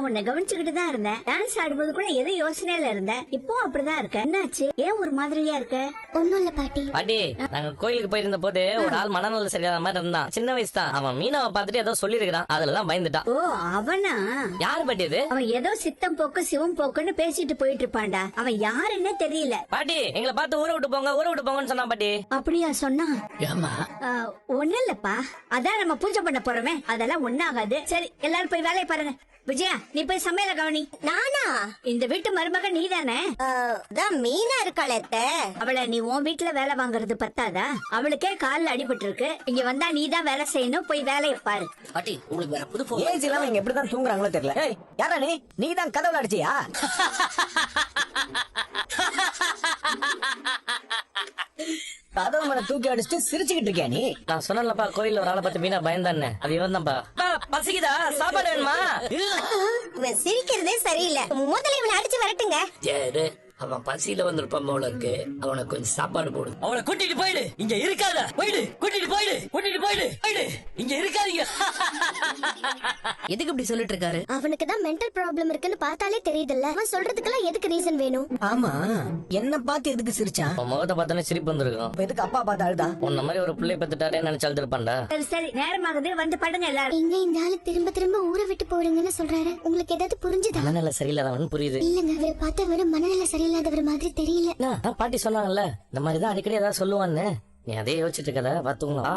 உன்னை கவனிச்சுக்கிட்டு தான் இருந்தேன். டான்ஸ் ஆடும்போது கூட எதோ யோசனையில இருந்தேன். இப்போ அப்படிதான் இருக்க. என்னாச்சு? ஏன் ஒரு மாதிரியா இருக்க? ஒண்ணும் இல்ல பாட்டி. பாட்டி, நாங்க கோயிலுக்கு போயிருந்த போது ஒரு ஆள் மனநல சரியான மாதிரி இருந்தான். சின்ன வயசு தான். அவன் மீனாவை பார்த்துட்டு ஏதோ சொல்லி இருக்கிறான். அதுலதான் பயந்துட்டான். ஓ, அவனா? யாரு பாட்டி இது? அவன் ஏதோ சித்தம் போக்கு சிவம் போக்குன்னு பேசிட்டு போயிட்டு இருப்பான்டா. அவன் யாருன்னே தெரியல. பாட்டி, எங்களை பார்த்து ஊரை விட்டு போங்க, ஊரை விட்டு போங்கன்னு சொன்னான் பாட்டி. அப்படியா சொன்னா? ஏமா ஒண்ணு இல்லப்பா, அதான் நம்ம பூஜை பண்ண போறோமே, அதெல்லாம் ஒண்ணாகாது. சரி, எல்லாரும் போய் வேலையை பாருங்க. விஜயா, நீ போய் சமையல கவனி. நானா? இந்த வீட்டு மருமகன் நீதானே? மீனா இருக்காளே. அவளை நீ உன் வீட்டுல வேலை வாங்குறது பத்தாதா? அவளுக்கே கால்ல அடிபட்டு இருக்கு. இங்க வந்தா நீதான் வேலை செய்யணும். போய் வேலையை பாரு. பாட்டி, உங்களுக்கு வேற புது போன். ஏஜ் இல்லாம இங்க எப்படிதான் தூங்குறாங்களோ தெரியல. ஏய், யாரா நீ தான் கதவுல அடிச்சியா? கதவு மேல தூக்கி அடிச்சுட்டு சிரிச்சுக்கிட்டு இருக்கியா நீ? நான் சொன்னேன்லப்பா, கோயில்ல ஒரு ஆளை பார்த்து மீனா பயந்தான்னு. அது இவன் தான்ப்பா. பசிக்குதா? சாப்பாடு வேணுமா? இவன் சிரிக்கிறதே சரியில்லை. முதல்ல இவனை அடிச்சு வரட்டுங்க. சரி, அவன் பசியில வந்திருப்பான் போல இருக்கு. அவனுக்கு கொஞ்சம் சாப்பாடு போடு. அவனை கூட்டிட்டு போயிடு. இங்க இருக்காத. போயிடு, கூட்டிட்டு போயிடு, கூட்டிட்டு போயிடு, போயிடு. இங்க இருக்காதீங்க. எதுக்கு இப்படி சொல்லிட்டு இருக்காரு? அவனுக்கு தான் மென்டல் ப்ராப்ளம் இருக்குன்னு பார்த்தாலே தெரியுதுல்ல. அவன் சொல்றதுக்கெல்லாம் எதுக்கு ரீசன் வேணும்? ஆமா, என்ன பார்த்து எதுக்கு சிரிச்சான்? உன் முகத்தை பார்த்தானே சிரிப்பு வந்திருக்கும். அப்ப எதுக்கு அப்பா பார்த்து அழுதா? உன்ன மாதிரி ஒரு பிள்ளை பத்துட்டாரே நினைச்சு அழுதுருப்பான்டா. சரி சரி, நேரமாகுது, வந்து படுங்க எல்லாரும். இங்க இந்த ஆளு திரும்ப திரும்ப ஊரை விட்டு போடுங்கன்னு சொல்றாரு. உங்களுக்கு ஏதாவது புரிஞ்சுதா? மனநல சரியில்லாதவன் புரியுது. இல்லங்க, அவரை பார்த்தா வெறும் மனநல சரியில்லாதவர் மாதிரி தெரியல. பாட்டி சொன்னாங்கல்ல, இந்த மாதிரிதான் அடிக்கடி ஏதாவது சொல்லுவான்னு. நீ அதே யோசிச்சுட்டு இருக்கத பாத்துங்களா?